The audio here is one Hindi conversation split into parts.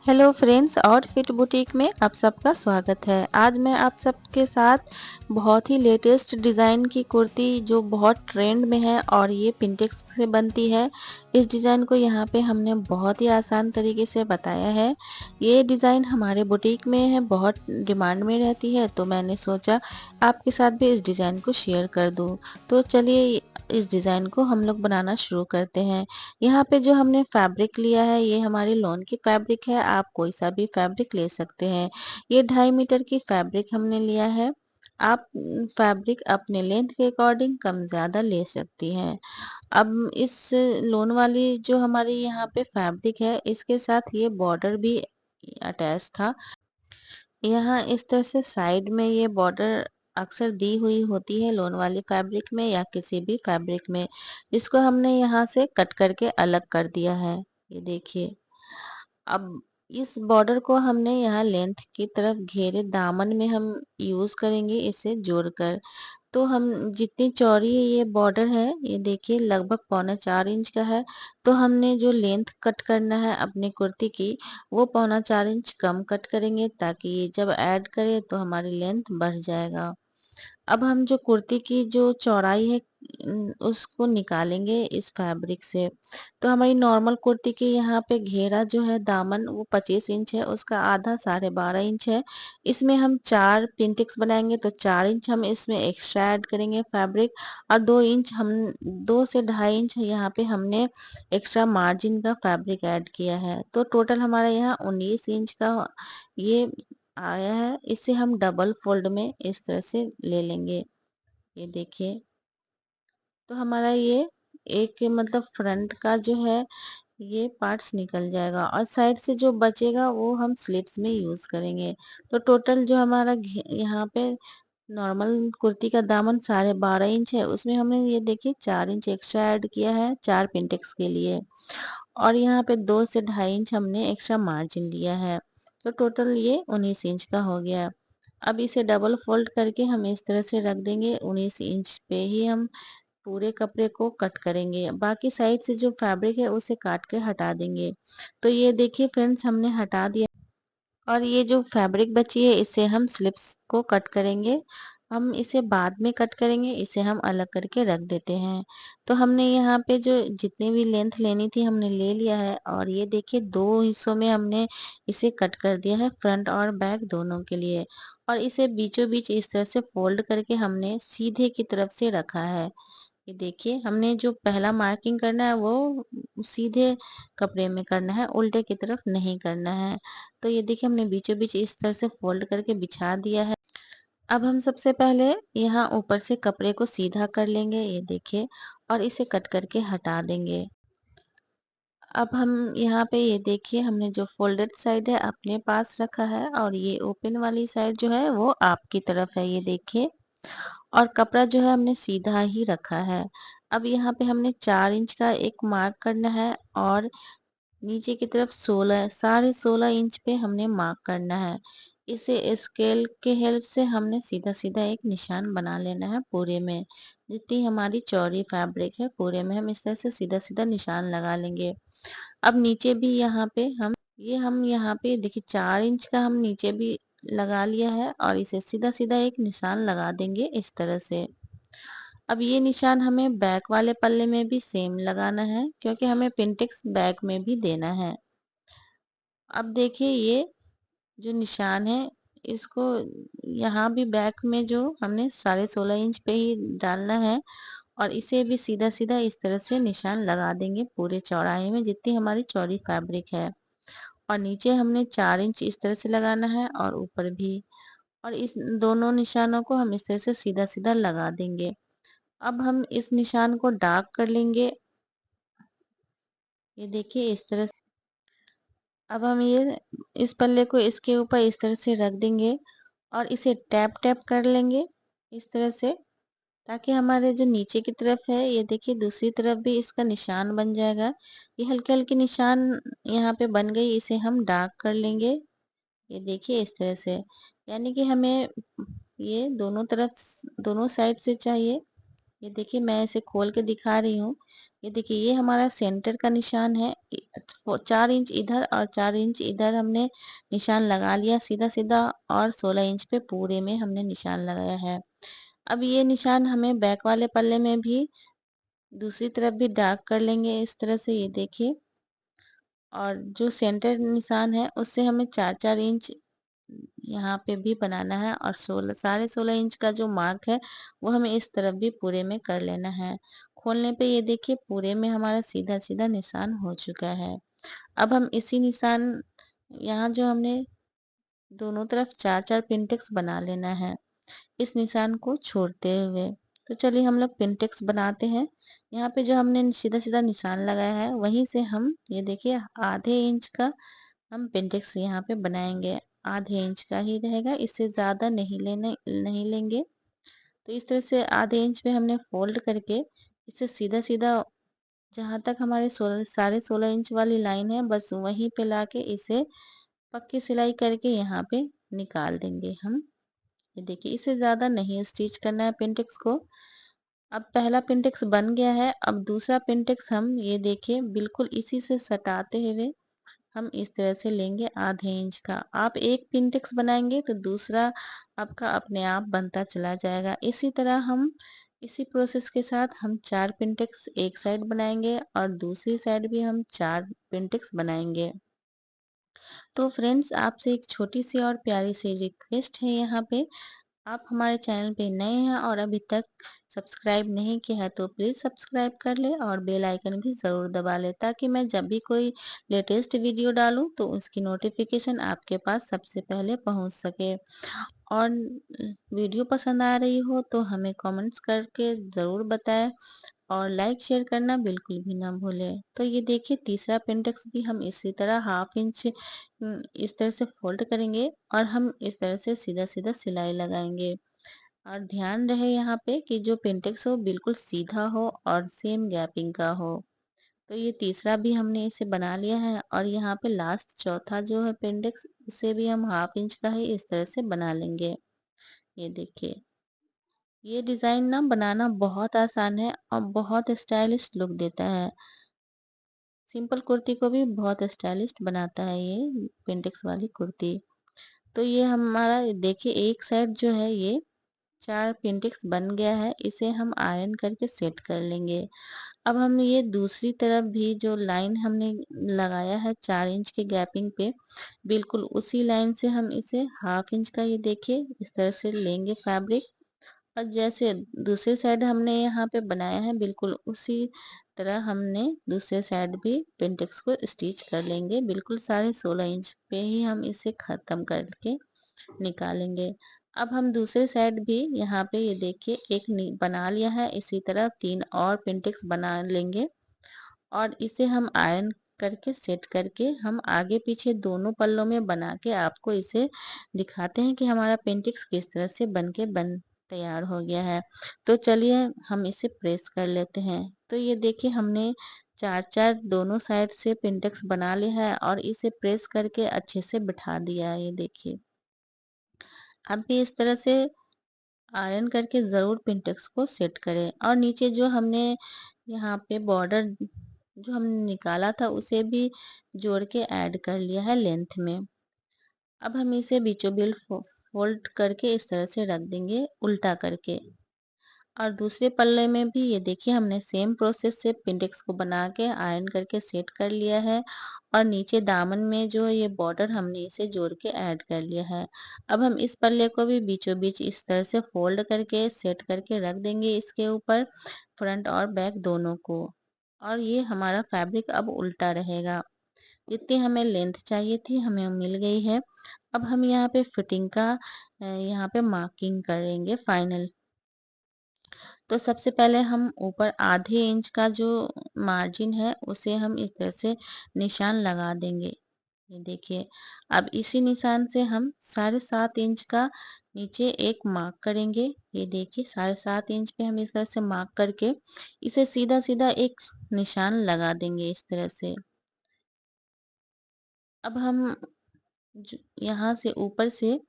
हेलो फ्रेंड्स और फिट बुटीक में आप सबका स्वागत है। आज मैं आप सबके साथ बहुत ही लेटेस्ट डिज़ाइन की कुर्ती जो बहुत ट्रेंड में है और ये पिंटेक्स से बनती है। इस डिज़ाइन को यहाँ पे हमने बहुत ही आसान तरीके से बताया है। ये डिज़ाइन हमारे बुटीक में है, बहुत डिमांड में रहती है, तो मैंने सोचा आपके साथ भी इस डिज़ाइन को शेयर कर दूँ। तो चलिए इस डिज़ाइन को हम लोग बनाना शुरू करते हैं। यहाँ पे जो हमने फैब्रिक लिया है ये हमारी लॉन की फैब्रिक है। आप कोई सा भी फैब्रिक ले सकते हैं। ये 2.5 मीटर की फैब्रिक हमने लिया है। आप फैब्रिक अपने लेंथ के अकॉर्डिंग कम ज़्यादा ले सकती हैं। अब इस लोन वाली जो हमारी यहाँ पे फैब्रिक है इसके साथ ये बॉर्डर भी अटैच था। यहाँ इस तरह से साइड में ये बॉर्डर अक्सर दी हुई होती है लोन वाली फैब्रिक में या किसी भी फैब्रिक में, जिसको हमने यहाँ से कट करके अलग कर दिया है। ये देखिए। अब इस बॉर्डर को हमने यहाँ लेंथ की तरफ घेरे दामन में हम यूज करेंगे इसे जोड़कर। तो हम जितनी चौड़ी ये बॉर्डर है ये देखिए लगभग 3.25 इंच का है। तो हमने जो लेंथ कट करना है अपनी कुर्ती की वो 3.25 इंच कम कट करेंगे, ताकि ये जब ऐड करें तो हमारी लेंथ बढ़ जाएगा। अब हम जो कुर्ती की जो चौड़ाई है उसको निकालेंगे इस फैब्रिक से। तो हमारी नॉर्मल कुर्ती की यहाँ पे घेरा जो है दामन वो 25 इंच है, उसका आधा 12.5 इंच है। इसमें हम 4 पिंटेक्स बनाएंगे तो 4 इंच हम इसमें एक्स्ट्रा ऐड करेंगे फैब्रिक, और 2 इंच हम 2 से 2.5 इंच यहाँ पे हमने एक्स्ट्रा मार्जिन का फैब्रिक ऐड किया है। तो टोटल हमारा यहाँ 19 इंच का ये आया है। इसे हम डबल फोल्ड में इस तरह से ले लेंगे। ये देखिए। तो हमारा ये एक मतलब फ्रंट का जो है ये पार्ट्स निकल जाएगा और साइड से जो बचेगा वो हम स्लिट्स में यूज करेंगे। तो टोटल जो हमारा यहाँ पे नॉर्मल कुर्ती का दामन 12.5 इंच है, उसमें हमने ये देखिए 4 इंच एक्स्ट्रा ऐड किया है 4 पिंटेक्स के लिए। और यहाँ पे 2 से 2.5 इंच हमने एक्स्ट्रा मार्जिन लिया है। तो टोटल ये 19 इंच का हो गया। अब इसे डबल फोल्ड करके हम इस तरह से रख देंगे। 19 इंच पे ही हम पूरे कपड़े को कट करेंगे। बाकी साइड से जो फैब्रिक है उसे काट के हटा देंगे। तो ये देखिए फ्रेंड्स हमने हटा दिया। और ये जो फैब्रिक बची है इसे हम स्लिप्स को कट करेंगे। हम इसे बाद में कट करेंगे, इसे हम अलग करके रख देते हैं। तो हमने यहाँ पे जो जितनी भी लेंथ लेनी थी हमने ले लिया है, और ये देखिए 2 हिस्सों में हमने इसे कट कर दिया है, फ्रंट और बैक दोनों के लिए। और इसे बीचों बीच इस तरह से फोल्ड करके हमने सीधे की तरफ से रखा है। ये देखिए हमने जो पहला मार्किंग करना है वो सीधे कपड़े में करना है, उल्टे की तरफ नहीं करना है। तो ये देखिए हमने बीचों बीच इस तरह से फोल्ड करके बिछा दिया है। अब हम सबसे पहले यहाँ ऊपर से कपड़े को सीधा कर लेंगे, ये देखिए, और इसे कट करके हटा देंगे। अब हम यहाँ पे ये देखिए हमने जो फोल्डेड साइड है अपने पास रखा है और ये ओपन वाली साइड जो है वो आपकी तरफ है, ये देखिए। और कपड़ा जो है हमने सीधा ही रखा है। अब यहाँ पे हमने 4 इंच का एक मार्क करना है और नीचे की तरफ 16.5 इंच पे हमने मार्क करना है। इसे स्केल के हेल्प से हमने सीधा सीधा एक निशान बना लेना है पूरे में। जितनी हमारी चौड़ी फैब्रिक है पूरे में हम इस तरह से सीधा सीधा निशान लगा लेंगे। अब नीचे भी यहाँ पे हम यहाँ पे देखिए 4 इंच का हम नीचे भी लगा लिया है और इसे सीधा सीधा एक निशान लगा देंगे इस तरह से। अब ये निशान हमें बैक वाले पल्ले में भी सेम लगाना है, क्योंकि हमें पिंटेक्स बैक में भी देना है। अब देखिए ये जो निशान है इसको यहाँ भी बैक में जो हमने 16.5 इंच पे ही डालना है, और इसे भी सीधा सीधा इस तरह से निशान लगा देंगे पूरे चौड़ाई में जितनी हमारी चौड़ी फैब्रिक है। और नीचे हमने 4 इंच इस तरह से लगाना है और ऊपर भी। और इस दोनों निशानों को हम इस तरह से सीधा सीधा लगा देंगे। अब हम इस निशान को डार्क कर लेंगे, ये देखिए इस तरह से। अब हम ये इस पल्ले को इसके ऊपर इस तरह से रख देंगे और इसे टैप टैप कर लेंगे इस तरह से, ताकि हमारे जो नीचे की तरफ है ये देखिए दूसरी तरफ भी इसका निशान बन जाएगा। ये हल्के हल्के निशान यहाँ पे बन गई, इसे हम डार्क कर लेंगे, ये देखिए इस तरह से। यानी कि हमें ये दोनों तरफ दोनों साइड से चाहिए। ये देखिए मैं इसे खोल के दिखा रही हूँ। ये देखिए ये हमारा सेंटर का निशान है। 4 इंच इधर और 4 इंच इधर हमने निशान लगा लिया सीधा सीधा, और 16 इंच पे पूरे में हमने निशान लगाया है। अब ये निशान हमें बैक वाले पल्ले में भी दूसरी तरफ भी डार्क कर लेंगे इस तरह से, ये देखिए। और जो सेंटर निशान है उससे हमें 4-4 इंच यहाँ पे भी बनाना है, और 16.5 इंच का जो मार्क है वो हमें इस तरफ भी पूरे में कर लेना है। खोलने पे ये देखिए पूरे में हमारा सीधा सीधा निशान हो चुका है। अब हम इसी निशान, यहाँ जो हमने दोनों तरफ 4-4 पिंटेक्स बना लेना है इस निशान को छोड़ते हुए। तो चलिए हम लोग पिंटेक्स बनाते हैं। यहाँ पे जो हमने सीधा सीधा निशान लगाया है वहीं से हम ये देखिए आधे इंच का हम पिंटेक्स यहाँ पे बनाएंगे। आधे इंच का ही रहेगा, इससे ज़्यादा नहीं लेंगे। तो इस तरह से आधे इंच पे हमने फोल्ड करके इसे सीधा सीधा जहाँ तक हमारे 16.5 इंच वाली लाइन है बस वहीं पे लाके इसे पक्की सिलाई करके यहाँ पे निकाल देंगे हम। ये देखिए इससे ज़्यादा नहीं स्टिच करना है पिंटेक्स को। अब पहला पिंटेक्स बन गया है। अब दूसरा पिंटेक्स हम ये देखिए बिल्कुल इसी से सटाते हुए हम इस तरह से लेंगे आधे इंच का। आप एक पिंटेक्स बनाएंगे तो दूसरा आपका अपने आप बनता चला जाएगा। इसी तरह हम इसी प्रोसेस के साथ हम 4 पिंटेक्स एक साइड बनाएंगे और दूसरी साइड भी हम 4 पिंटेक्स बनाएंगे। तो फ्रेंड्स आपसे एक छोटी सी और प्यारी सी रिक्वेस्ट है, यहाँ पे आप हमारे चैनल पे नए हैं और अभी तक सब्सक्राइब नहीं किया है तो प्लीज़ सब्सक्राइब कर ले और बेल आइकन भी ज़रूर दबा ले, ताकि मैं जब भी कोई लेटेस्ट वीडियो डालूं तो उसकी नोटिफिकेशन आपके पास सबसे पहले पहुंच सके। और वीडियो पसंद आ रही हो तो हमें कमेंट्स करके ज़रूर बताएं, और लाइक शेयर करना बिल्कुल भी ना भूलें। तो ये देखिए तीसरा पिंटेक्स भी हम इसी तरह हाफ इंच इस तरह से फोल्ड करेंगे और हम इस तरह से सीधा सीधा सिलाई लगाएंगे। और ध्यान रहे यहाँ पे कि जो पिंटेक्स हो बिल्कुल सीधा हो और सेम गैपिंग का हो। तो ये तीसरा भी हमने इसे बना लिया है, और यहाँ पे लास्ट चौथा जो है पिंडेक्स उसे भी हम हाफ इंच का ही इस तरह से बना लेंगे। ये देखिए ये डिज़ाइन ना बनाना बहुत आसान है और बहुत स्टाइलिश लुक देता है। सिंपल कुर्ती को भी बहुत स्टाइलिश बनाता है ये पिंडेक्स वाली कुर्ती। तो ये हमारा देखिए एक साइड जो है ये 4 पिंटेक्स बन गया है, इसे हम आयरन करके सेट कर लेंगे। अब हम ये दूसरी तरफ भी जो लाइन हमने लगाया है 4 इंच के गैपिंग पे, बिल्कुल उसी लाइन से हम इसे हाफ इंच का ये देखिए इस तरह से लेंगे फैब्रिक, और जैसे दूसरी साइड हमने यहाँ पे बनाया है बिल्कुल उसी तरह हमने दूसरे साइड भी पेंटेक्स को स्टिच कर लेंगे। बिल्कुल 16.5 इंच पे ही हम इसे ख़त्म करके निकालेंगे। अब हम दूसरे साइड भी यहाँ पे ये देखिए एक बना लिया है, इसी तरह 3 और पेंटेक्स बना लेंगे और इसे हम आयरन करके सेट करके हम आगे पीछे दोनों पल्लों में बना के आपको इसे दिखाते हैं कि हमारा पेंटिक्स किस तरह से बन तैयार हो गया है। तो चलिए हम इसे प्रेस कर लेते हैं। तो ये देखिए हमने चार चार दोनों साइड से पेंटिक्स बना लिया है और इसे प्रेस करके अच्छे से बिठा दिया है। ये देखिए अब भी इस तरह से आयरन करके ज़रूर पिंटेक्स को सेट करें, और नीचे जो हमने यहाँ पे बॉर्डर जो हमने निकाला था उसे भी जोड़ के ऐड कर लिया है लेंथ में। अब हम इसे बीचों बीच फोल्ड करके इस तरह से रख देंगे उल्टा करके, और दूसरे पल्ले में भी ये देखिए हमने सेम प्रोसेस से पिंडेक्स को बना के आयरन करके सेट कर लिया है, और नीचे दामन में जो ये बॉर्डर हमने इसे जोड़ के ऐड कर लिया है। अब हम इस पल्ले को भी बीचों बीच इस तरह से फोल्ड करके सेट करके रख देंगे इसके ऊपर, फ्रंट और बैक दोनों को। और ये हमारा फैब्रिक अब उल्टा रहेगा। जितनी हमें लेंथ चाहिए थी हमें मिल गई है। अब हम यहाँ पे फिटिंग का यहाँ पे मार्किंग करेंगे फाइनल। तो सबसे पहले हम ऊपर आधे इंच का जो मार्जिन है उसे हम इस तरह से निशान लगा देंगे। ये देखिए अब इसी निशान से हम 7.5 इंच का नीचे एक मार्क करेंगे। ये देखिए 7.5 इंच पे हम इस तरह से मार्क करके इसे सीधा सीधा एक निशान लगा देंगे इस तरह से। अब हम यहाँ से ऊपर से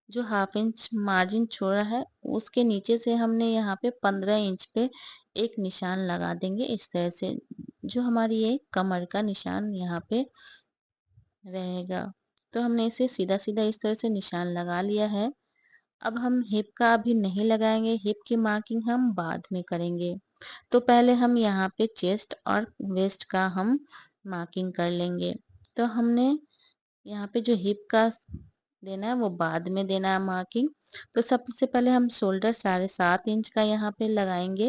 जो हाफ इंच मार्जिन छोड़ा है उसके नीचे से हमने यहाँ पे 15 इंच पे एक निशान लगा देंगे इस तरह से, जो हमारी ये कमर का निशान यहाँ पे रहेगा। तो हमने इसे सीधा सीधा इस तरह से निशान लगा लिया है। अब हम हिप का अभी नहीं लगाएंगे, हिप की मार्किंग हम बाद में करेंगे। तो पहले हम यहाँ पे चेस्ट और वेस्ट का हम मार्किंग कर लेंगे। तो हमने यहाँ पे जो हिप का देना है वो बाद में देना है मार्किंग। तो सबसे पहले हम शोल्डर 7.5 इंच का यहाँ पे लगाएंगे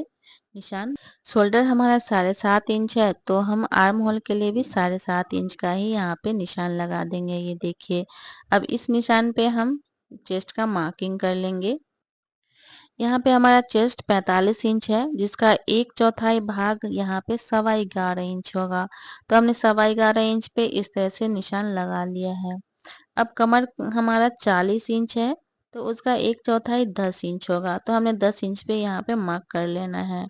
निशान। शोल्डर हमारा 7.5 इंच है, तो हम आर्म होल के लिए भी 7.5 इंच का ही यहाँ पे निशान लगा देंगे। ये देखिए, अब इस निशान पे हम चेस्ट का मार्किंग कर लेंगे। यहाँ पे हमारा चेस्ट 45 इंच है, जिसका 1/4 भाग यहाँ पे 11.25 इंच होगा। तो हमने 11.25 इंच पे इस तरह से निशान लगा लिया है। अब कमर हमारा 40 इंच है, तो उसका 1/4 10 इंच होगा। तो हमने 10 इंच पे यहाँ पे मार्क कर लेना है।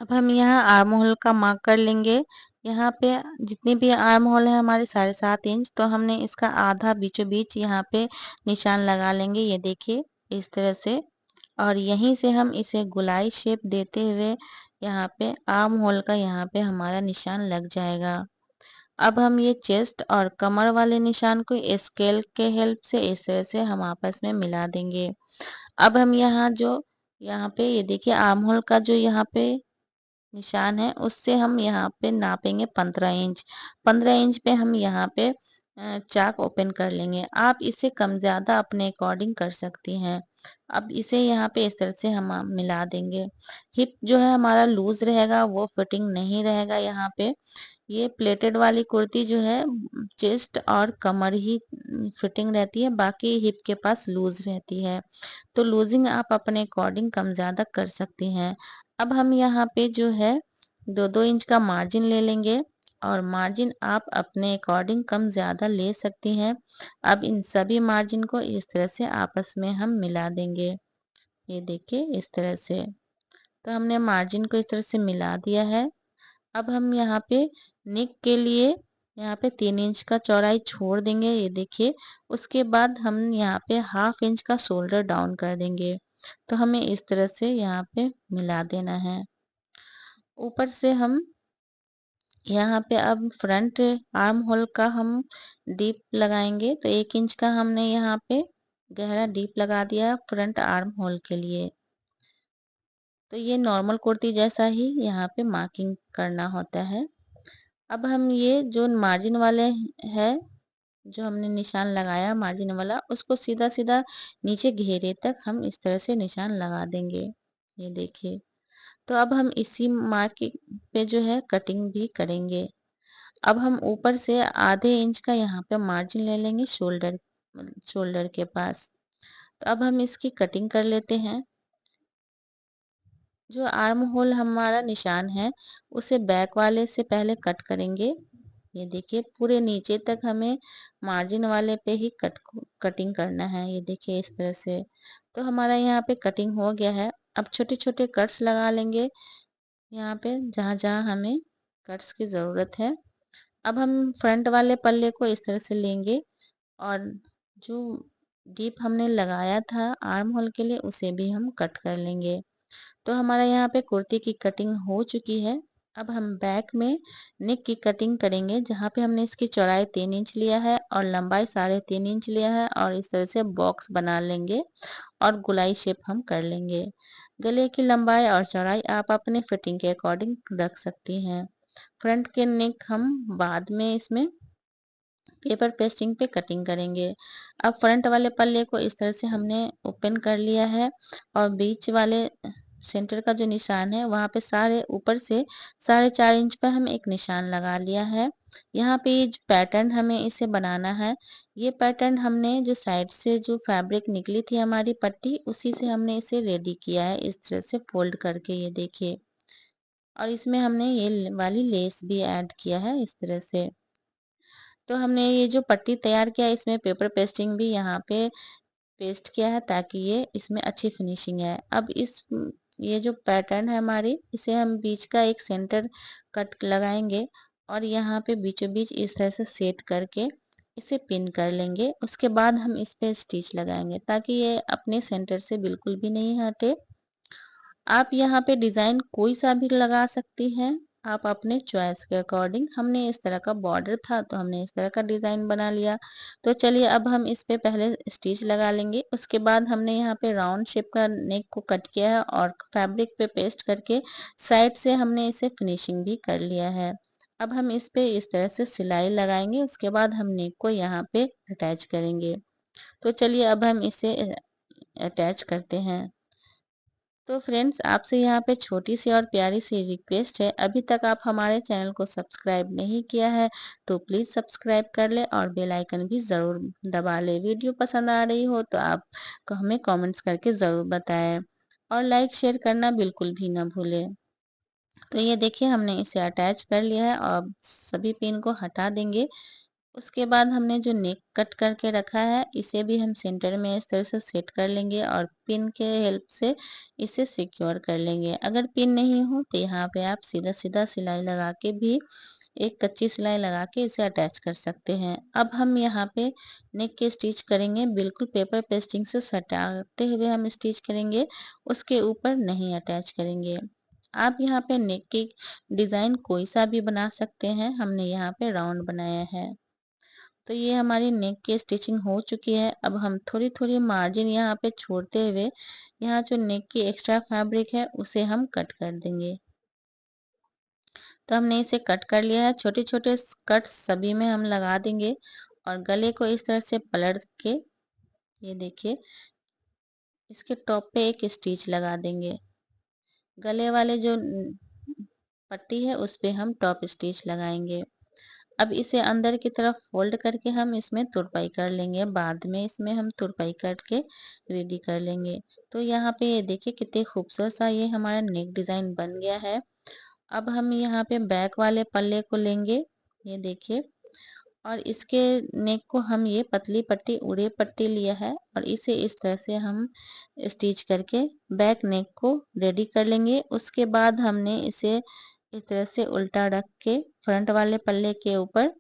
अब हम यहाँ आर्म होल का मार्क कर लेंगे। यहाँ पे जितनी भी आर्म होल है हमारे 7.5 इंच, तो हमने इसका आधा बीचों बीच यहाँ पे निशान लगा लेंगे। ये देखिए इस तरह से, और यहीं से हम इसे गोलाई शेप देते हुए यहाँ पे आर्म होल का यहाँ पे हमारा निशान लग जाएगा। अब हम ये चेस्ट और कमर वाले निशान को स्केल के हेल्प से इस तरह से हम आपस में मिला देंगे। अब हम यहाँ पे ये देखिए आर्म होल का जो यहाँ पे निशान है उससे हम यहाँ पे नापेंगे 15 इंच। 15 इंच पे हम यहाँ पे चाक ओपन कर लेंगे। आप इसे कम ज़्यादा अपने अकॉर्डिंग कर सकती हैं। अब इसे यहाँ पे इस तरह से हम मिला देंगे। हिप जो है हमारा लूज रहेगा, वो फिटिंग नहीं रहेगा। यहाँ पे ये प्लेटेड वाली कुर्ती जो है चेस्ट और कमर ही फिटिंग रहती है, बाकी हिप के पास लूज रहती है। तो लूजिंग आप अपने अकॉर्डिंग कम ज़्यादा कर सकती हैं। अब हम यहाँ पे जो है 2-2 इंच का मार्जिन ले लेंगे, और मार्जिन आप अपने अकॉर्डिंग कम ज़्यादा ले सकती हैं। अब इन सभी मार्जिन को इस तरह से आपस में हम मिला देंगे। ये देखिए इस तरह से। तो हमने मार्जिन को इस तरह से मिला दिया है। अब हम यहाँ पे नेक के लिए यहाँ पे 3 इंच का चौड़ाई छोड़ देंगे। ये देखिए, उसके बाद हम यहाँ पे हाफ इंच का शोल्डर डाउन कर देंगे। तो हमें इस तरह से यहाँ पे मिला देना है। ऊपर से हम यहाँ पे अब फ्रंट आर्म होल का हम डीप लगाएंगे। तो 1 इंच का हमने यहाँ पे गहरा डीप लगा दिया फ्रंट आर्म होल के लिए। तो ये नॉर्मल कुर्ती जैसा ही यहाँ पे मार्किंग करना होता है। अब हम ये जो मार्जिन वाले है, जो हमने निशान लगाया मार्जिन वाला, उसको सीधा सीधा नीचे घेरे तक हम इस तरह से निशान लगा देंगे। ये देखिए। तो अब हम इसी मार्किंग पे जो है कटिंग भी करेंगे। अब हम ऊपर से आधे इंच का यहाँ पे मार्जिन ले लेंगे शोल्डर शोल्डर के पास। तो अब हम इसकी कटिंग कर लेते हैं। जो आर्म होल हमारा निशान है उसे बैक वाले से पहले कट करेंगे। ये देखिए पूरे नीचे तक हमें मार्जिन वाले पे ही कटिंग करना है। ये देखिए इस तरह से। तो हमारा यहाँ पे कटिंग हो गया है। अब छोटे छोटे कट्स लगा लेंगे यहाँ पे जहाँ जहाँ हमें कट्स की ज़रूरत है। अब हम फ्रंट वाले पल्ले को इस तरह से लेंगे, और जो डीप हमने लगाया था आर्म होल के लिए उसे भी हम कट कर लेंगे। तो हमारा यहाँ पे कुर्ती की कटिंग हो चुकी है। अब हम बैक में नेक की कटिंग करेंगे, जहाँ पे हमने इसकी चौड़ाई 3 इंच लिया है और लंबाई 3.5 इंच लिया है, और इस तरह से बॉक्स बना लेंगे और गोलाई शेप हम कर लेंगे। गले की लंबाई और चौड़ाई आप अपने फिटिंग के अकॉर्डिंग रख सकती हैं। फ्रंट के नेक हम बाद में इसमें पेपर पेस्टिंग पे कटिंग करेंगे। अब फ्रंट वाले पल्ले को इस तरह से हमने ओपन कर लिया है, और बीच वाले सेंटर का जो निशान है वहाँ पे सारे ऊपर से 4.5 इंच पर हम एक निशान लगा लिया है। यहाँ पे ये जो पैटर्न हमें इसे बनाना है, ये पैटर्न हमने जो साइड से जो फैब्रिक निकली थी हमारी पट्टी, उसी से हमने इसे रेडी किया है इस तरह से फोल्ड करके। ये देखिए, और इसमें हमने ये वाली लेस भी ऐड किया है इस तरह से। तो हमने ये जो पट्टी तैयार किया है इसमें पेपर पेस्टिंग भी यहाँ पे पेस्ट किया है, ताकि ये इसमें अच्छी फिनिशिंग है। अब ये जो पैटर्न है हमारी, इसे हम बीच का एक सेंटर कट लगाएंगे, और यहाँ पे बीचों बीच इस तरह से सेट करके इसे पिन कर लेंगे। उसके बाद हम इस पे स्टिच लगाएंगे ताकि ये अपने सेंटर से बिल्कुल भी नहीं हटे। आप यहाँ पे डिज़ाइन कोई सा भी लगा सकती हैं, आप अपने चॉइस के अकॉर्डिंग। हमने इस तरह का बॉर्डर था तो हमने इस तरह का डिज़ाइन बना लिया। तो चलिए अब हम इस पे पहले स्टिच लगा लेंगे। उसके बाद हमने यहाँ पे राउंड शेप का नेक को कट किया है और फैब्रिक पे पेस्ट करके साइड से हमने इसे फिनिशिंग भी कर लिया है। अब हम इस पे इस तरह से सिलाई लगाएंगे। उसके बाद हम नेक को यहाँ पे अटैच करेंगे। तो चलिए अब हम इसे अटैच करते हैं। तो फ्रेंड्स, आपसे यहाँ पे छोटी सी और प्यारी सी रिक्वेस्ट है, अभी तक आप हमारे चैनल को सब्सक्राइब नहीं किया है तो प्लीज़ सब्सक्राइब कर ले और बेल आइकन भी ज़रूर दबा ले। वीडियो पसंद आ रही हो तो आप हमें कमेंट्स करके ज़रूर बताएं और लाइक शेयर करना बिल्कुल भी ना भूलें। तो ये देखिए हमने इसे अटैच कर लिया है और सभी पिन को हटा देंगे। उसके बाद हमने जो नेक कट करके रखा है इसे भी हम सेंटर में इस तरह से सेट कर लेंगे और पिन के हेल्प से इसे सिक्योर कर लेंगे। अगर पिन नहीं हो तो यहाँ पे आप सीधा सीधा सिलाई लगा के भी एक कच्ची सिलाई लगा के इसे अटैच कर सकते हैं। अब हम यहाँ पे नेक के स्टिच करेंगे, बिल्कुल पेपर पेस्टिंग से सटाते हुए हम स्टिच करेंगे, उसके ऊपर नहीं अटैच करेंगे। आप यहाँ पे नेक की डिज़ाइन कोई सा भी बना सकते हैं। हमने यहाँ पे राउंड बनाया है। तो ये हमारी नेक की स्टिचिंग हो चुकी है। अब हम थोड़ी थोड़ी मार्जिन यहाँ पे छोड़ते हुए यहाँ जो नेक की एक्स्ट्रा फैब्रिक है उसे हम कट कर देंगे। तो हमने इसे कट कर लिया है। छोटे छोटे कट सभी में हम लगा देंगे और गले को इस तरह से पलट के ये देखिए इसके टॉप पे एक स्टिच लगा देंगे। गले वाले जो पट्टी है उस पे हम टॉप स्टिच लगाएंगे। अब इसे अंदर की तरफ फोल्ड करके हम इसमें तुरपाई कर लेंगे। बाद में इसमें हम तुरपाई करके रेडी कर लेंगे। तो यहाँ पे ये देखिए कितने खूबसूरत सा ये हमारा नेक डिज़ाइन बन गया है। अब हम यहाँ पे बैक वाले पल्ले को लेंगे, ये देखिए, और इसके नेक को हम ये पतली पट्टी उड़े पट्टी लिया है और इसे इस तरह से हम स्टिच करके बैक नेक को रेडी कर लेंगे। उसके बाद हमने इसे इस तरह से उल्टा रख के फ्रंट वाले पल्ले के ऊपर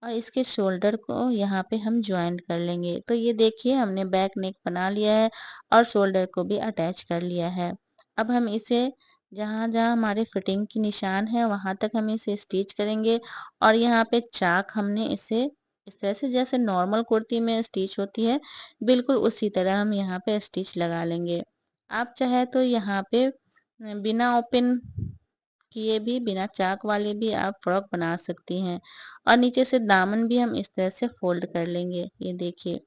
और इसके शोल्डर को यहाँ पे हम ज्वाइन कर लेंगे। तो ये देखिए हमने बैक नेक बना लिया है और शोल्डर को भी अटैच कर लिया है। अब हम इसे जहाँ जहाँ हमारे फिटिंग की निशान है वहाँ तक हम इसे स्टिच करेंगे और यहाँ पे चाक हमने इसे इस तरह से जैसे नॉर्मल कुर्ती में स्टिच होती है बिल्कुल उसी तरह हम यहाँ पे स्टिच लगा लेंगे। आप चाहे तो यहाँ पे बिना ओपन किए भी, बिना चाक वाले भी आप फ्रॉक बना सकती हैं और नीचे से दामन भी हम इस तरह से फोल्ड कर लेंगे, ये देखिए।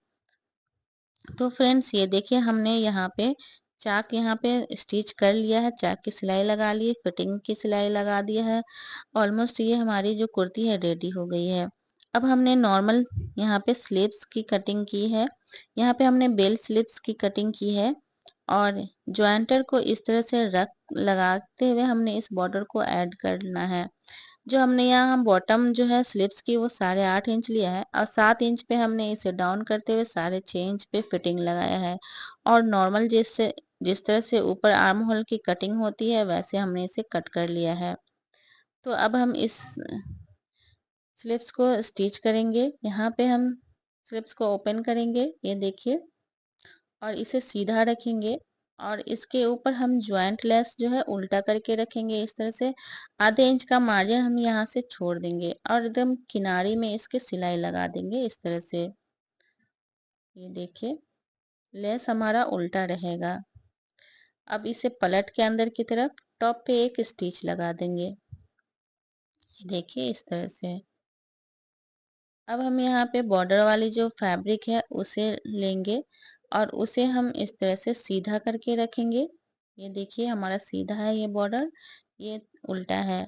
तो फ्रेंड्स ये देखिए हमने यहाँ पे चाक यहाँ पे स्टिच कर लिया है, चाक की सिलाई लगा ली है, फिटिंग की सिलाई लगा दिया है। ऑलमोस्ट ये हमारी जो कुर्ती है रेडी हो गई है। अब हमने नॉर्मल यहाँ पे स्लीव्स की कटिंग की है। यहाँ पे हमने बेल स्लीव्स की कटिंग की है और जॉइंटर को इस तरह से रख लगाते हुए हमने इस बॉर्डर को ऐड करना है। जो हमने यहाँ बॉटम जो है स्लीव्स की वो 8.5 इंच लिया है और 7 इंच पे हमने इसे डाउन करते हुए 6.5 इंच पे फिटिंग लगाया है और नॉर्मल जिस तरह से ऊपर आर्म होल की कटिंग होती है वैसे हमने इसे कट कर लिया है। तो अब हम इस स्लीव्स को स्टिच करेंगे। यहाँ पे हम स्लीव्स को ओपन करेंगे, ये देखिए, और इसे सीधा रखेंगे और इसके ऊपर हम ज्वाइंट लेस जो है उल्टा करके रखेंगे इस तरह से। ½ इंच का मार्जिन हम यहाँ से छोड़ देंगे और एकदम किनारे में इसके सिलाई लगा देंगे इस तरह से, ये देखिए, लेस हमारा उल्टा रहेगा। अब इसे पलट के अंदर की तरफ टॉप पे एक स्टिच लगा देंगे, ये देखिए इस तरह से। अब हम यहाँ पे बॉर्डर वाली जो फैब्रिक है उसे लेंगे और उसे हम इस तरह से सीधा करके रखेंगे। ये देखिए हमारा सीधा है ये बॉर्डर, ये उल्टा है।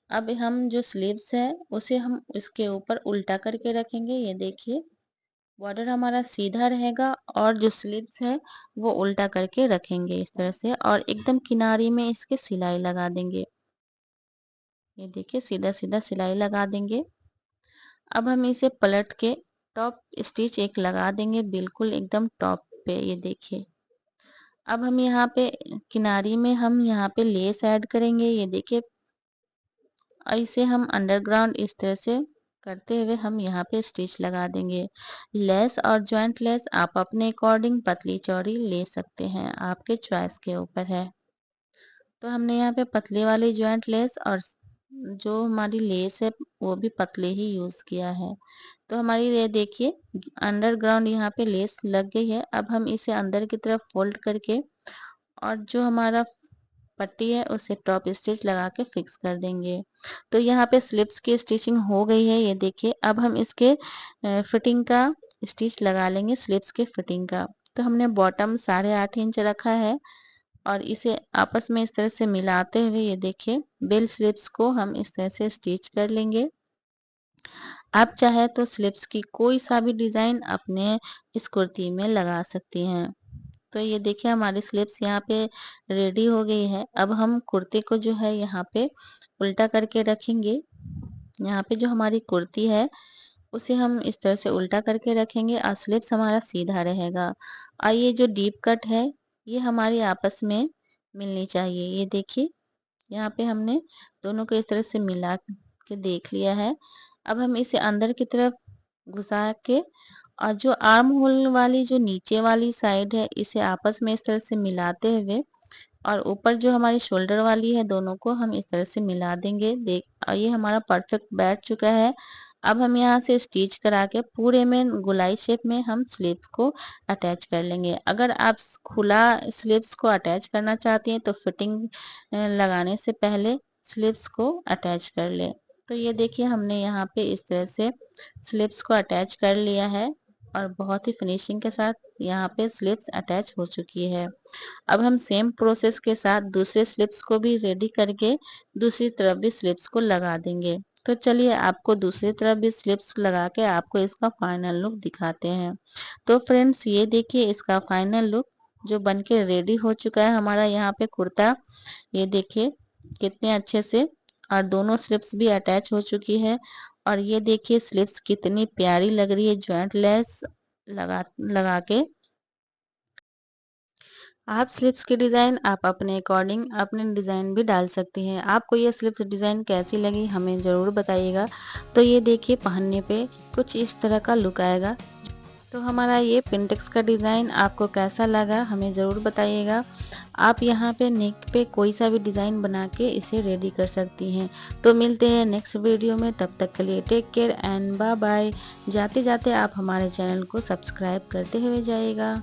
अब हम जो स्लीव्स है उसे हम इसके ऊपर उल्टा करके रखेंगे, ये देखिए बॉर्डर हमारा सीधा रहेगा और जो स्लीव्स है वो उल्टा करके रखेंगे इस तरह से और एकदम किनारे में इसके सिलाई लगा देंगे, ये देखिए सीधा सीधा सिलाई लगा देंगे। अब हम इसे पलट के टॉप स्टिच एक लगा देंगे बिल्कुल एकदम टॉप पे, ये देखिए। अब हम यहाँ पे किनारी में हम यहाँ पे लेस ऐड करेंगे, ये देखिए, और इसे हम अंडरग्राउंड इस तरह से करते हुए हम यहाँ पे स्टिच लगा देंगे। लेस और जॉइंट लेस आप अपने अकॉर्डिंग पतली चौड़ी ले सकते हैं, आपके चॉइस के ऊपर है। तो हमने यहाँ पे पतले वाली जॉइंट लेस और जो हमारी लेस है वो भी पतले ही यूज़ किया है। तो हमारी ये देखिए अंडरग्राउंड यहाँ पे लेस लग गई है। अब हम इसे अंदर की तरफ फोल्ड करके और जो हमारा पट्टी है उसे टॉप स्टिच लगा के फिक्स कर देंगे। तो यहाँ पे स्लिप्स की स्टिचिंग हो गई है, ये देखिए। अब हम इसके फिटिंग का स्टिच लगा लेंगे, स्लिप्स के फिटिंग का। तो हमने बॉटम 8.5 इंच रखा है और इसे आपस में इस तरह से मिलाते हुए ये देखिए बेल स्लिप्स को हम इस तरह से स्टिच कर लेंगे। आप चाहे तो स्लिप्स की कोई सा भी डिज़ाइन अपने इस कुर्ती में लगा सकती हैं। तो ये देखिए हमारी स्लिप्स यहाँ पे रेडी हो गई है। अब हम कुर्ते को जो है यहाँ पे उल्टा करके रखेंगे। यहाँ पे जो हमारी कुर्ती है उसे हम इस तरह से उल्टा करके रखेंगे और स्लिप्स हमारा सीधा रहेगा। और ये जो डीप कट है ये हमारी आपस में मिलनी चाहिए। ये देखिए यहाँ पे हमने दोनों को इस तरह से मिला के देख लिया है। अब हम इसे अंदर की तरफ घुसा के और जो आर्म होल वाली जो नीचे वाली साइड है इसे आपस में इस तरह से मिलाते हुए और ऊपर जो हमारी शोल्डर वाली है दोनों को हम इस तरह से मिला देंगे। देख और ये हमारा परफेक्ट बैठ चुका है। अब हम यहाँ से स्टिच करा के पूरे में गोलाई शेप में हम स्लीव्स को अटैच कर लेंगे। अगर आप खुला स्लीव्स को अटैच करना चाहती हैं तो फिटिंग लगाने से पहले स्लीव्स को अटैच कर ले। तो ये देखिए हमने यहाँ पे इस तरह से स्लीव्स को अटैच कर लिया है और बहुत ही फिनिशिंग के साथ यहाँ पे स्लीव्स अटैच हो चुकी है। अब हम सेम प्रोसेस के साथ दूसरे स्लिप्स को भी रेडी करके दूसरी तरफ भी स्लिप्स को लगा देंगे। तो चलिए आपको दूसरी तरफ भी स्लिप्स लगा के आपको इसका फाइनल लुक दिखाते हैं। तो फ्रेंड्स ये देखिए इसका फाइनल लुक जो बनके रेडी हो चुका है हमारा यहाँ पे कुर्ता। ये देखिए कितने अच्छे से और दोनों स्लिप्स भी अटैच हो चुकी है और ये देखिए स्लिप्स कितनी प्यारी लग रही है ज्वाइंट लेस लगा लगा के। आप स्लिप्स की डिज़ाइन आप अपने अकॉर्डिंग अपने डिज़ाइन भी डाल सकती हैं। आपको ये स्लिप्स डिज़ाइन कैसी लगी हमें ज़रूर बताइएगा। तो ये देखिए पहनने पे कुछ इस तरह का लुक आएगा। तो हमारा ये पिंटेक्स का डिज़ाइन आपको कैसा लगा हमें ज़रूर बताइएगा। आप यहाँ पे नेक पे कोई सा भी डिज़ाइन बना के इसे रेडी कर सकती हैं। तो मिलते हैं नेक्स्ट वीडियो में, तब तक के लिए take care and bye bye. जाते जाते आप हमारे चैनल को सब्सक्राइब करते हुए जाइएगा।